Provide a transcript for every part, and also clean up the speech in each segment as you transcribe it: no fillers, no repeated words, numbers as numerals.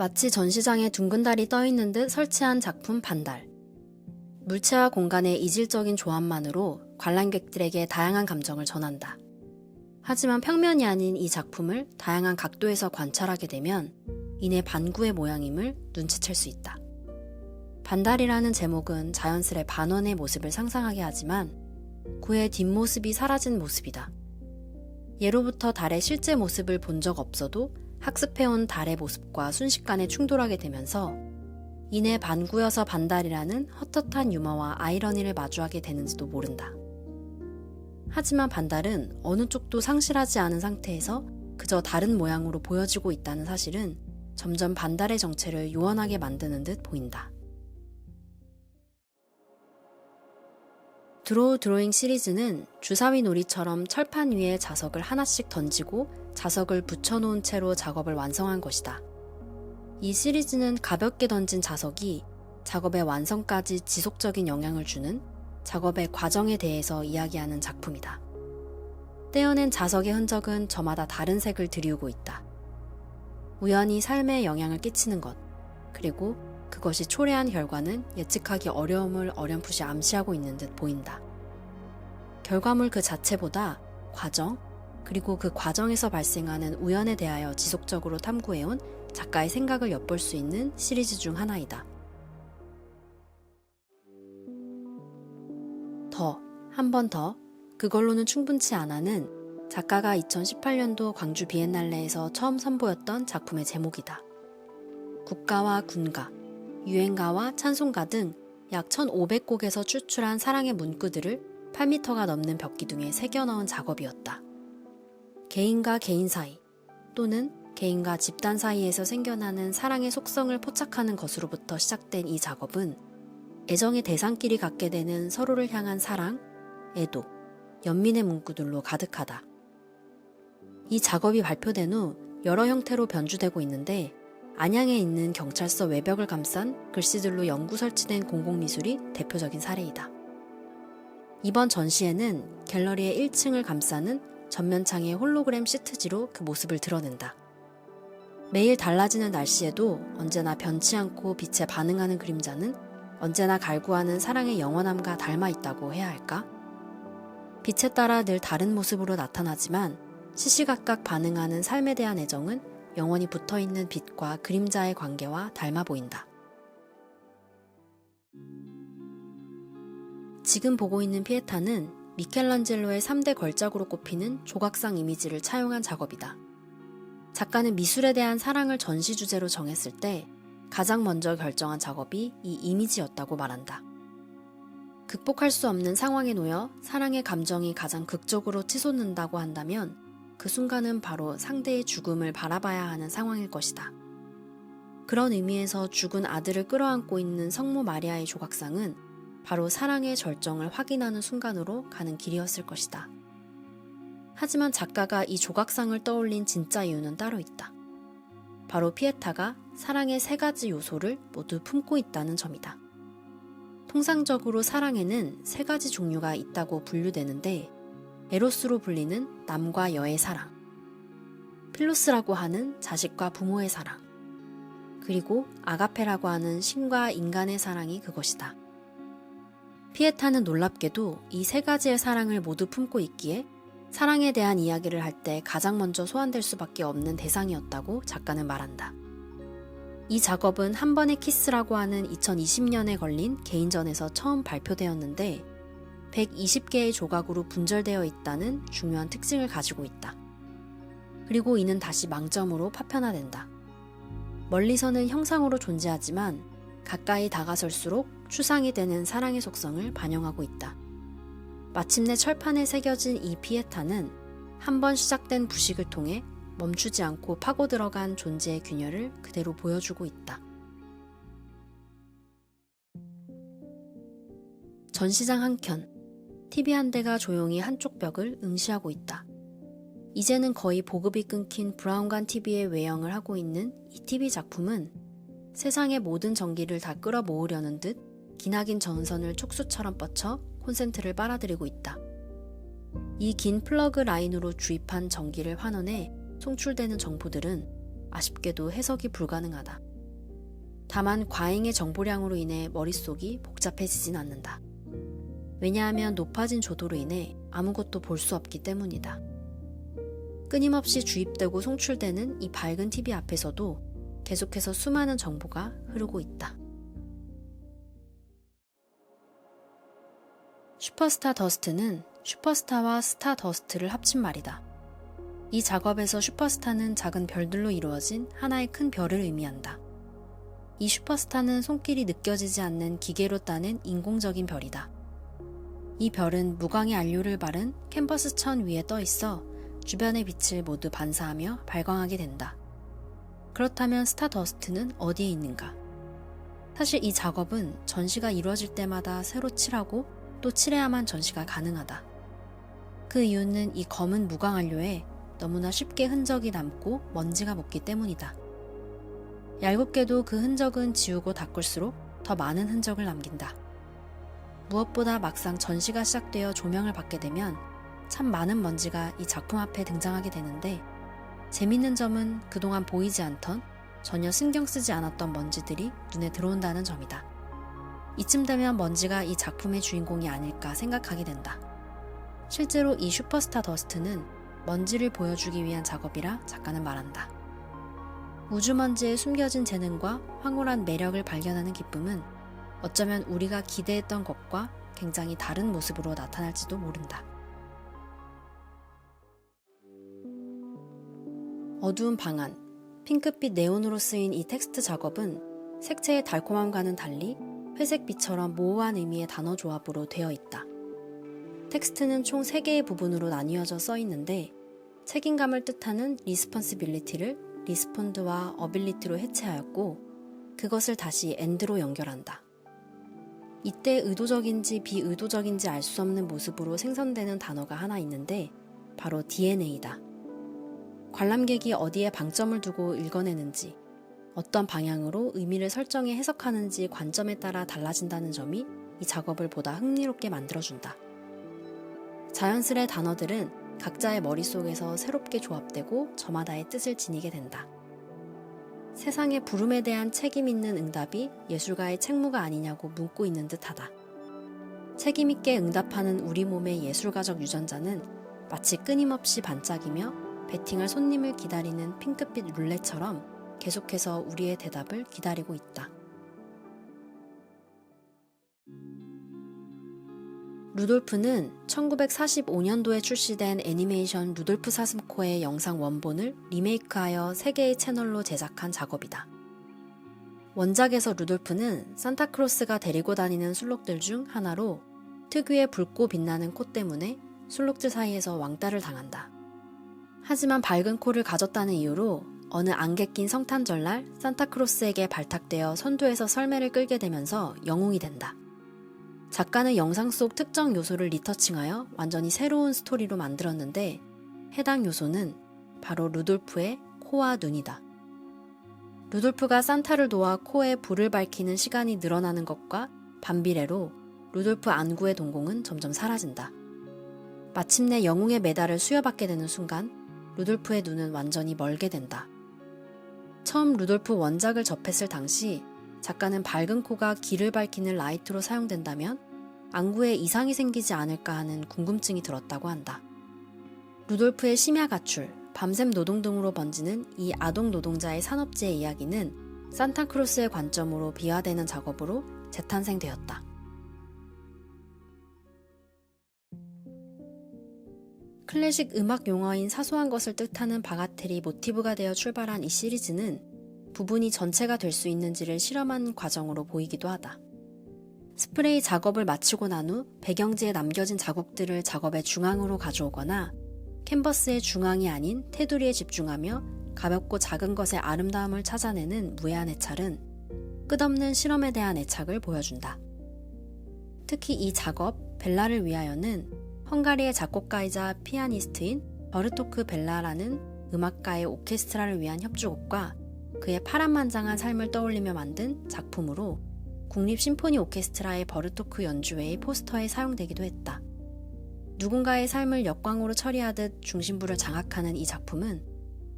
마치 전시장에 둥근 달이 떠있는 듯 설치한 작품 반달. 물체와 공간의 이질적인 조합만으로 관람객들에게 다양한 감정을 전한다. 하지만 평면이 아닌 이 작품을 다양한 각도에서 관찰하게 되면 이내 반구의 모양임을 눈치챌 수 있다. 반달이라는 제목은 자연스레 반원의 모습을 상상하게 하지만 그의 뒷모습이 사라진 모습이다. 예로부터 달의 실제 모습을 본 적 없어도 학습해온 달의 모습과 순식간에 충돌하게 되면서 이내 반구여서 반달이라는 헛헛한 유머와 아이러니를 마주하게 되는지도 모른다. 하지만 반달은 어느 쪽도 상실하지 않은 상태에서 그저 다른 모양으로 보여지고 있다는 사실은 점점 반달의 정체를 요원하게 만드는 듯 보인다. 드로우 드로잉 시리즈는 주사위 놀이처럼 철판 위에 자석을 하나씩 던지고 자석을 붙여놓은 채로 작업을 완성한 것이다. 이 시리즈는 가볍게 던진 자석이 작업의 완성까지 지속적인 영향을 주는 작업의 과정에 대해서 이야기하는 작품이다. 떼어낸 자석의 흔적은 저마다 다른 색을 들이우고 있다. 우연히 삶에 영향을 끼치는 것, 그리고 그것이 초래한 결과는 예측하기 어려움을 어렴풋이 암시하고 있는 듯 보인다. 결과물 그 자체보다 과정, 그리고 그 과정에서 발생하는 우연에 대하여 지속적으로 탐구해온 작가의 생각을 엿볼 수 있는 시리즈 중 하나이다. 한 번 더, 그걸로는 충분치 않아는 작가가 2018년도 광주 비엔날레에서 처음 선보였던 작품의 제목이다. 국가와 군가, 유행가와 찬송가 등 약 1,500곡에서 추출한 사랑의 문구들을 8m가 넘는 벽기둥에 새겨넣은 작업이었다. 개인과 개인 사이 또는 개인과 집단 사이에서 생겨나는 사랑의 속성을 포착하는 것으로부터 시작된 이 작업은 애정의 대상끼리 갖게 되는 서로를 향한 사랑, 애도, 연민의 문구들로 가득하다. 이 작업이 발표된 후 여러 형태로 변주되고 있는데 안양에 있는 경찰서 외벽을 감싼 글씨들로 영구 설치된 공공미술이 대표적인 사례이다. 이번 전시회는 갤러리의 1층을 감싸는 전면창의 홀로그램 시트지로 그 모습을 드러낸다. 매일 달라지는 날씨에도 언제나 변치 않고 빛에 반응하는 그림자는 언제나 갈구하는 사랑의 영원함과 닮아 있다고 해야 할까? 빛에 따라 늘 다른 모습으로 나타나지만 시시각각 반응하는 삶에 대한 애정은 영원히 붙어있는 빛과 그림자의 관계와 닮아 보인다. 지금 보고 있는 피에타는 미켈란젤로의 3대 걸작으로 꼽히는 조각상 이미지를 차용한 작업이다. 작가는 미술에 대한 사랑을 전시 주제로 정했을 때 가장 먼저 결정한 작업이 이 이미지였다고 말한다. 극복할 수 없는 상황에 놓여 사랑의 감정이 가장 극적으로 치솟는다고 한다면 그 순간은 바로 상대의 죽음을 바라봐야 하는 상황일 것이다. 그런 의미에서 죽은 아들을 끌어안고 있는 성모 마리아의 조각상은 바로 사랑의 절정을 확인하는 순간으로 가는 길이었을 것이다. 하지만 작가가 이 조각상을 떠올린 진짜 이유는 따로 있다. 바로 피에타가 사랑의 3가지 요소를 모두 품고 있다는 점이다. 통상적으로 사랑에는 3가지 종류가 있다고 분류되는데 에로스로 불리는 남과 여의 사랑, 필로스라고 하는 자식과 부모의 사랑, 그리고 아가페라고 하는 신과 인간의 사랑이 그것이다. 피에타는 놀랍게도 이 3가지의 사랑을 모두 품고 있기에 사랑에 대한 이야기를 할 때 가장 먼저 소환될 수밖에 없는 대상이었다고 작가는 말한다. 이 작업은 한 번의 키스라고 하는 2020년에 걸린 개인전에서 처음 발표되었는데 120개의 조각으로 분절되어 있다는 중요한 특징을 가지고 있다. 그리고 이는 다시 망점으로 파편화된다. 멀리서는 형상으로 존재하지만 가까이 다가설수록 추상이 되는 사랑의 속성을 반영하고 있다. 마침내 철판에 새겨진 이 피에타는 한 번 시작된 부식을 통해 멈추지 않고 파고 들어간 존재의 균열을 그대로 보여주고 있다. 전시장 한켠, TV 한 대가 조용히 한쪽 벽을 응시하고 있다. 이제는 거의 보급이 끊긴 브라운관 TV의 외형을 하고 있는 이 TV 작품은 세상의 모든 전기를 다 끌어모으려는 듯 기나긴 전선을 촉수처럼 뻗쳐 콘센트를 빨아들이고 있다. 이 긴 플러그 라인으로 주입한 전기를 환원해 송출되는 정보들은 아쉽게도 해석이 불가능하다. 다만 과잉의 정보량으로 인해 머릿속이 복잡해지진 않는다. 왜냐하면 높아진 조도로 인해 아무것도 볼 수 없기 때문이다. 끊임없이 주입되고 송출되는 이 밝은 TV 앞에서도 계속해서 수많은 정보가 흐르고 있다. 슈퍼스타 더스트는 슈퍼스타와 스타 더스트를 합친 말이다. 이 작업에서 슈퍼스타는 작은 별들로 이루어진 하나의 큰 별을 의미한다. 이 슈퍼스타는 손길이 느껴지지 않는 기계로 따낸 인공적인 별이다. 이 별은 무광의 안료를 바른 캔버스 천 위에 떠 있어 주변의 빛을 모두 반사하며 발광하게 된다. 그렇다면 스타더스트는 어디에 있는가? 사실 이 작업은 전시가 이루어질 때마다 새로 칠하고 또 칠해야만 전시가 가능하다. 그 이유는 이 검은 무광안료에 너무나 쉽게 흔적이 남고 먼지가 묻기 때문이다. 얄궂게도 그 흔적은 지우고 닦을수록 더 많은 흔적을 남긴다. 무엇보다 막상 전시가 시작되어 조명을 받게 되면 참 많은 먼지가 이 작품 앞에 등장하게 되는데, 재밌는 점은 그동안 보이지 않던, 전혀 신경 쓰지 않았던 먼지들이 눈에 들어온다는 점이다. 이쯤 되면 먼지가 이 작품의 주인공이 아닐까 생각하게 된다. 실제로 이 슈퍼스타 더스트는 먼지를 보여주기 위한 작업이라 작가는 말한다. 우주먼지에 숨겨진 재능과 황홀한 매력을 발견하는 기쁨은 어쩌면 우리가 기대했던 것과 굉장히 다른 모습으로 나타날지도 모른다. 어두운 방 안, 핑크빛 네온으로 쓰인 이 텍스트 작업은 색채의 달콤함과는 달리 회색빛처럼 모호한 의미의 단어 조합으로 되어 있다. 텍스트는 총 3개의 부분으로 나뉘어져 써 있는데, 책임감을 뜻하는 responsibility를 respond와 ability로 해체하였고, 그것을 다시 and로 연결한다. 이때 의도적인지 비의도적인지 알 수 없는 모습으로 생성되는 단어가 하나 있는데 바로 DNA다. 관람객이 어디에 방점을 두고 읽어내는지, 어떤 방향으로 의미를 설정해 해석하는지 관점에 따라 달라진다는 점이 이 작업을 보다 흥미롭게 만들어준다. 자연스레 단어들은 각자의 머릿속에서 새롭게 조합되고 저마다의 뜻을 지니게 된다. 세상의 부름에 대한 책임 있는 응답이 예술가의 책무가 아니냐고 묻고 있는 듯하다. 책임 있게 응답하는 우리 몸의 예술가적 유전자는 마치 끊임없이 반짝이며 베팅할 손님을 기다리는 핑크빛 룰렛처럼 계속해서 우리의 대답을 기다리고 있다. 루돌프는 1945년도에 출시된 애니메이션 루돌프 사슴코의 영상 원본을 리메이크하여 3개의 채널로 제작한 작업이다. 원작에서 루돌프는 산타크로스가 데리고 다니는 술록들 중 하나로 특유의 붉고 빛나는 코 때문에 술록들 사이에서 왕따를 당한다. 하지만 밝은 코를 가졌다는 이유로 어느 안개 낀 성탄절날 산타크로스에게 발탁되어 선두에서 썰매를 끌게 되면서 영웅이 된다. 작가는 영상 속 특정 요소를 리터칭하여 완전히 새로운 스토리로 만들었는데, 해당 요소는 바로 루돌프의 코와 눈이다. 루돌프가 산타를 도와 코에 불을 밝히는 시간이 늘어나는 것과 반비례로 루돌프 안구의 동공은 점점 사라진다. 마침내 영웅의 메달을 수여받게 되는 순간 루돌프의 눈은 완전히 멀게 된다. 처음 루돌프 원작을 접했을 당시 작가는 밝은 코가 길을 밝히는 라이트로 사용된다면 안구에 이상이 생기지 않을까 하는 궁금증이 들었다고 한다. 루돌프의 심야 가출, 밤샘 노동 등으로 번지는 이 아동 노동자의 산업재해 이야기는 산타크로스의 관점으로 비화되는 작업으로 재탄생되었다. 클래식 음악 용어인 사소한 것을 뜻하는 바가텔이 모티브가 되어 출발한 이 시리즈는 부분이 전체가 될 수 있는지를 실험한 과정으로 보이기도 하다. 스프레이 작업을 마치고 난 후 배경지에 남겨진 자국들을 작업의 중앙으로 가져오거나 캔버스의 중앙이 아닌 테두리에 집중하며 가볍고 작은 것의 아름다움을 찾아내는 무해한 애찰은 끝없는 실험에 대한 애착을 보여준다. 특히 이 작업 벨라를 위하여는 헝가리의 작곡가이자 피아니스트인 버르토크 벨라라는 음악가의 오케스트라를 위한 협주곡과 그의 파란만장한 삶을 떠올리며 만든 작품으로 국립심포니 오케스트라의 버르토크 연주회의 포스터에 사용되기도 했다. 누군가의 삶을 역광으로 처리하듯 중심부를 장악하는 이 작품은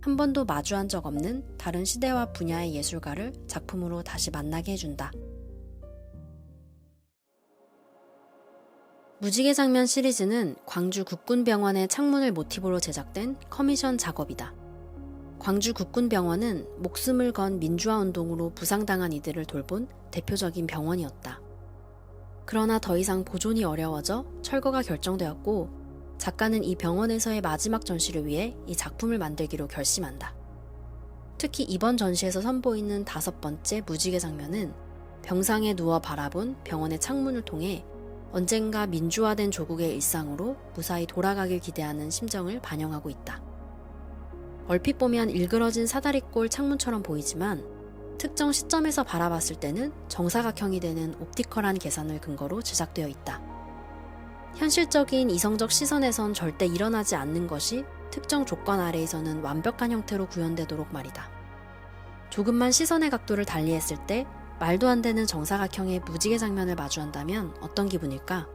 한 번도 마주한 적 없는 다른 시대와 분야의 예술가를 작품으로 다시 만나게 해준다. 무지개 장면 시리즈는 광주 국군병원의 창문을 모티브로 제작된 커미션 작업이다. 광주 국군병원은 목숨을 건 민주화운동으로 부상당한 이들을 돌본 대표적인 병원이었다. 그러나 더 이상 보존이 어려워져 철거가 결정되었고, 작가는 이 병원에서의 마지막 전시를 위해 이 작품을 만들기로 결심한다. 특히 이번 전시에서 선보이는 5번째 무지개 장면은 병상에 누워 바라본 병원의 창문을 통해 언젠가 민주화된 조국의 일상으로 무사히 돌아가길 기대하는 심정을 반영하고 있다. 얼핏 보면 일그러진 사다리꼴 창문처럼 보이지만 특정 시점에서 바라봤을 때는 정사각형이 되는 옵티컬한 계산을 근거로 제작되어 있다. 현실적인 이성적 시선에선 절대 일어나지 않는 것이 특정 조건 아래에서는 완벽한 형태로 구현되도록 말이다. 조금만 시선의 각도를 달리했을 때 말도 안 되는 정사각형의 무지개 장면을 마주한다면 어떤 기분일까?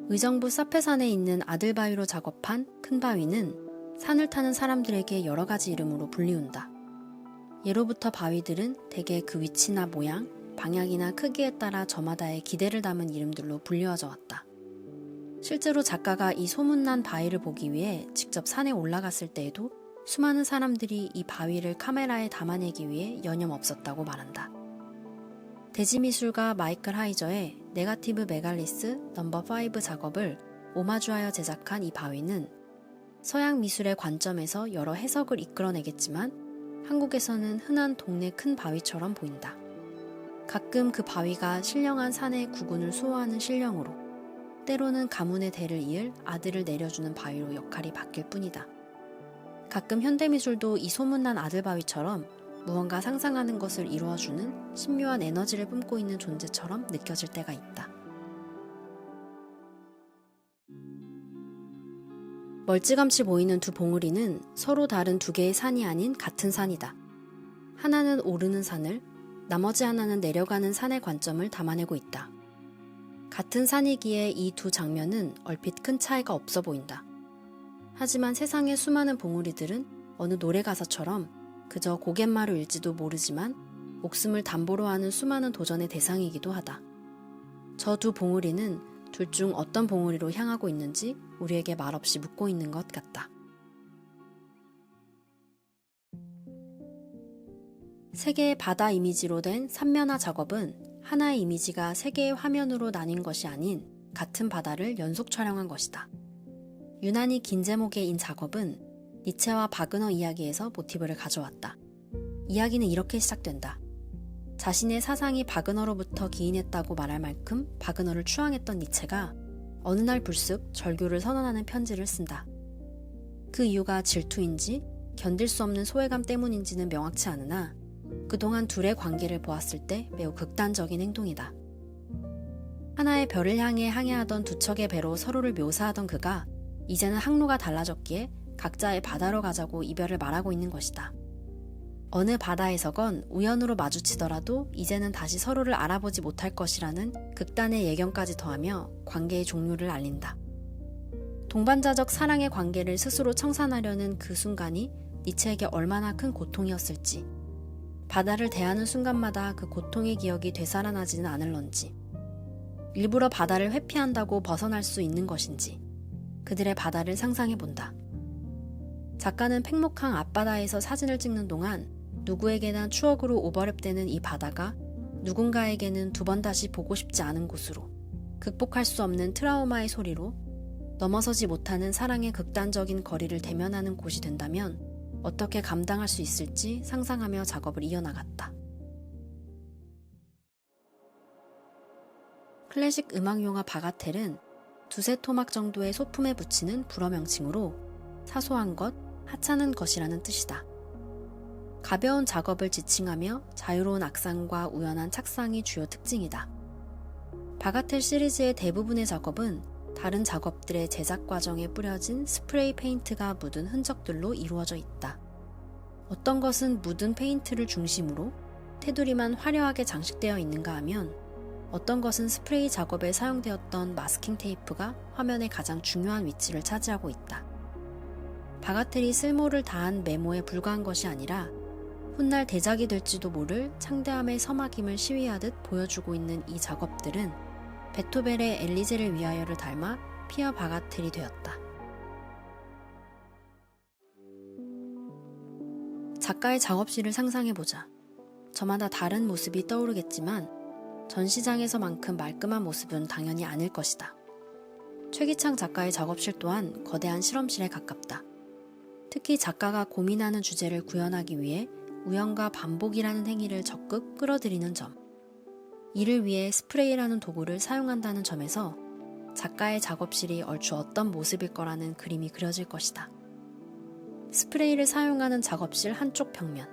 의정부 사페산에 있는 아들바위로 작업한 큰 바위는 산을 타는 사람들에게 여러 가지 이름으로 불리운다. 예로부터 바위들은 대개 그 위치나 모양, 방향이나 크기에 따라 저마다의 기대를 담은 이름들로 불리워져 왔다. 실제로 작가가 이 소문난 바위를 보기 위해 직접 산에 올라갔을 때에도 수많은 사람들이 이 바위를 카메라에 담아내기 위해 여념없었다고 말한다. 대지미술가 마이클 하이저의 네가티브 메갈리스 넘버 5 작업을 오마주하여 제작한 이 바위는 서양 미술의 관점에서 여러 해석을 이끌어내겠지만 한국에서는 흔한 동네 큰 바위처럼 보인다. 가끔 그 바위가 신령한 산의 구군을 수호하는 신령으로, 때로는 가문의 대를 이을 아들을 내려주는 바위로 역할이 바뀔 뿐이다. 가끔 현대미술도 이 소문난 아들바위처럼 무언가 상상하는 것을 이루어주는 신묘한 에너지를 뿜고 있는 존재처럼 느껴질 때가 있다. 멀찌감치 보이는 두 봉우리는 서로 다른 두 개의 산이 아닌 같은 산이다. 하나는 오르는 산을, 나머지 하나는 내려가는 산의 관점을 담아내고 있다. 같은 산이기에 이 두 장면은 얼핏 큰 차이가 없어 보인다. 하지만 세상의 수많은 봉우리들은 어느 노래 가사처럼 그저 고갯마루일지도 모르지만 목숨을 담보로 하는 수많은 도전의 대상이기도 하다. 저 두 봉우리는 둘 중 어떤 봉우리로 향하고 있는지 우리에게 말없이 묻고 있는 것 같다. 세 개의 바다 이미지로 된 삼면화 작업은 하나의 이미지가 세 개의 화면으로 나뉜 것이 아닌 같은 바다를 연속 촬영한 것이다. 유난히 긴 제목의 인 작업은 니체와 바그너 이야기에서 모티브를 가져왔다. 이야기는 이렇게 시작된다. 자신의 사상이 바그너로부터 기인했다고 말할 만큼 바그너를 추앙했던 니체가 어느 날 불쑥 절교를 선언하는 편지를 쓴다. 그 이유가 질투인지 견딜 수 없는 소외감 때문인지는 명확치 않으나 그동안 둘의 관계를 보았을 때 매우 극단적인 행동이다. 하나의 별을 향해 항해하던 두 척의 배로 서로를 묘사하던 그가 이제는 항로가 달라졌기에 각자의 바다로 가자고 이별을 말하고 있는 것이다. 어느 바다에서건 우연으로 마주치더라도 이제는 다시 서로를 알아보지 못할 것이라는 극단의 예견까지 더하며 관계의 종류를 알린다. 동반자적 사랑의 관계를 스스로 청산하려는 그 순간이 니체에게 얼마나 큰 고통이었을지, 바다를 대하는 순간마다 그 고통의 기억이 되살아나지는 않을런지, 일부러 바다를 회피한다고 벗어날 수 있는 것인지 그들의 바다를 상상해본다. 작가는 팽목항 앞바다에서 사진을 찍는 동안 누구에게나 추억으로 오버랩되는 이 바다가 누군가에게는 두 번 다시 보고 싶지 않은 곳으로, 극복할 수 없는 트라우마의 소리로, 넘어서지 못하는 사랑의 극단적인 거리를 대면하는 곳이 된다면 어떻게 감당할 수 있을지 상상하며 작업을 이어나갔다. 클래식 음악용어 바가텔은 두세 토막 정도의 소품에 붙이는 불어 명칭으로 사소한 것, 하찮은 것이라는 뜻이다. 가벼운 작업을 지칭하며 자유로운 악상과 우연한 착상이 주요 특징이다. 바가텔 시리즈의 대부분의 작업은 다른 작업들의 제작 과정에 뿌려진 스프레이 페인트가 묻은 흔적들로 이루어져 있다. 어떤 것은 묻은 페인트를 중심으로 테두리만 화려하게 장식되어 있는가 하면 어떤 것은 스프레이 작업에 사용되었던 마스킹 테이프가 화면의 가장 중요한 위치를 차지하고 있다. 바가텔이 쓸모를 다한 메모에 불과한 것이 아니라 훗날 대작이 될지도 모를 창대함의 서막임을 시위하듯 보여주고 있는 이 작업들은 베토벤의 엘리제를 위하여를 닮아 피어 바가텔이 되었다. 작가의 작업실을 상상해보자. 저마다 다른 모습이 떠오르겠지만 전시장에서만큼 말끔한 모습은 당연히 아닐 것이다. 최기창 작가의 작업실 또한 거대한 실험실에 가깝다. 특히 작가가 고민하는 주제를 구현하기 위해 우연과 반복이라는 행위를 적극 끌어들이는 점, 이를 위해 스프레이라는 도구를 사용한다는 점에서 작가의 작업실이 얼추 어떤 모습일 거라는 그림이 그려질 것이다. 스프레이를 사용하는 작업실 한쪽 벽면,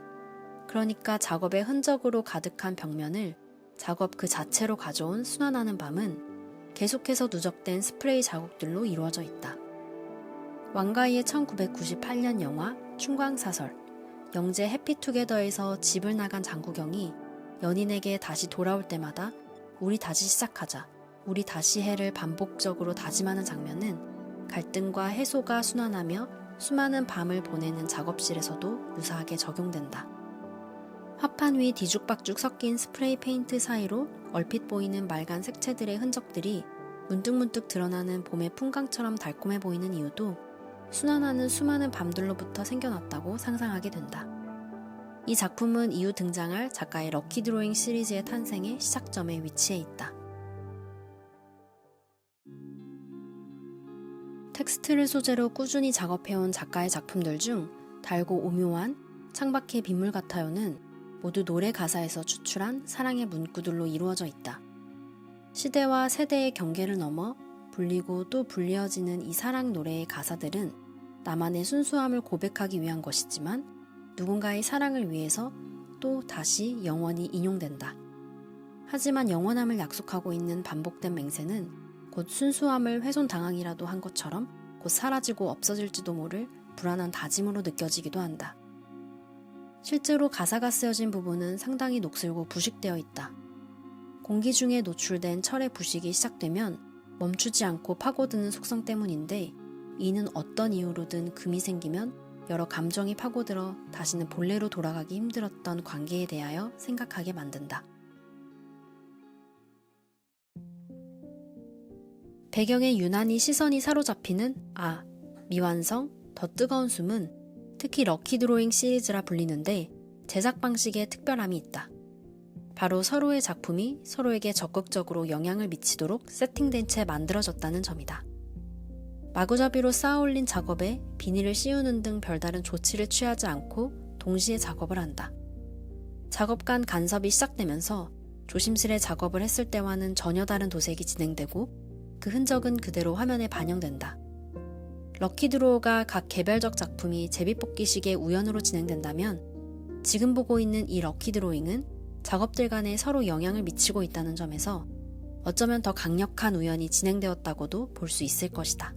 그러니까 작업의 흔적으로 가득한 벽면을 작업 그 자체로 가져온 순환하는 밤은 계속해서 누적된 스프레이 자국들로 이루어져 있다. 왕가희의 1998년 영화 춘광사설, 영재 해피투게더에서 집을 나간 장구경이 연인에게 다시 돌아올 때마다 우리 다시 시작하자, 우리 다시 해를 반복적으로 다짐하는 장면은 갈등과 해소가 순환하며 수많은 밤을 보내는 작업실에서도 유사하게 적용된다. 화판 위 뒤죽박죽 섞인 스프레이 페인트 사이로 얼핏 보이는 맑은 색채들의 흔적들이 문득문득 드러나는 봄의 풍광처럼 달콤해 보이는 이유도 순환하는 수많은 밤들로부터 생겨났다고 상상하게 된다. 이 작품은 이후 등장할 작가의 럭키 드로잉 시리즈의 탄생의 시작점에 위치해 있다. 텍스트를 소재로 꾸준히 작업해온 작가의 작품들 중 달고 오묘한 창밖의 빗물 같아요는 모두 노래 가사에서 추출한 사랑의 문구들로 이루어져 있다. 시대와 세대의 경계를 넘어 불리고 또 불리어지는 이 사랑 노래의 가사들은 나만의 순수함을 고백하기 위한 것이지만 누군가의 사랑을 위해서 또 다시 영원히 인용된다. 하지만 영원함을 약속하고 있는 반복된 맹세는 곧 순수함을 훼손당하기라도 한 것처럼 곧 사라지고 없어질지도 모를 불안한 다짐으로 느껴지기도 한다. 실제로 가사가 쓰여진 부분은 상당히 녹슬고 부식되어 있다. 공기 중에 노출된 철의 부식이 시작되면 멈추지 않고 파고드는 속성 때문인데 이는 어떤 이유로든 금이 생기면 여러 감정이 파고들어 다시는 본래로 돌아가기 힘들었던 관계에 대하여 생각하게 만든다. 배경에 유난히 시선이 사로잡히는 미완성, 더 뜨거운 숨은 특히 럭키 드로잉 시리즈라 불리는데 제작 방식에 특별함이 있다. 바로 서로의 작품이 서로에게 적극적으로 영향을 미치도록 세팅된 채 만들어졌다는 점이다. 마구잡이로 쌓아올린 작업에 비닐을 씌우는 등 별다른 조치를 취하지 않고 동시에 작업을 한다. 작업 간 간섭이 시작되면서 조심스레 작업을 했을 때와는 전혀 다른 도색이 진행되고 그 흔적은 그대로 화면에 반영된다. 럭키 드로우가 각 개별적 작품이 제비뽑기식의 우연으로 진행된다면 지금 보고 있는 이 럭키 드로잉은 작업들 간에 서로 영향을 미치고 있다는 점에서 어쩌면 더 강력한 우연이 진행되었다고도 볼 수 있을 것이다.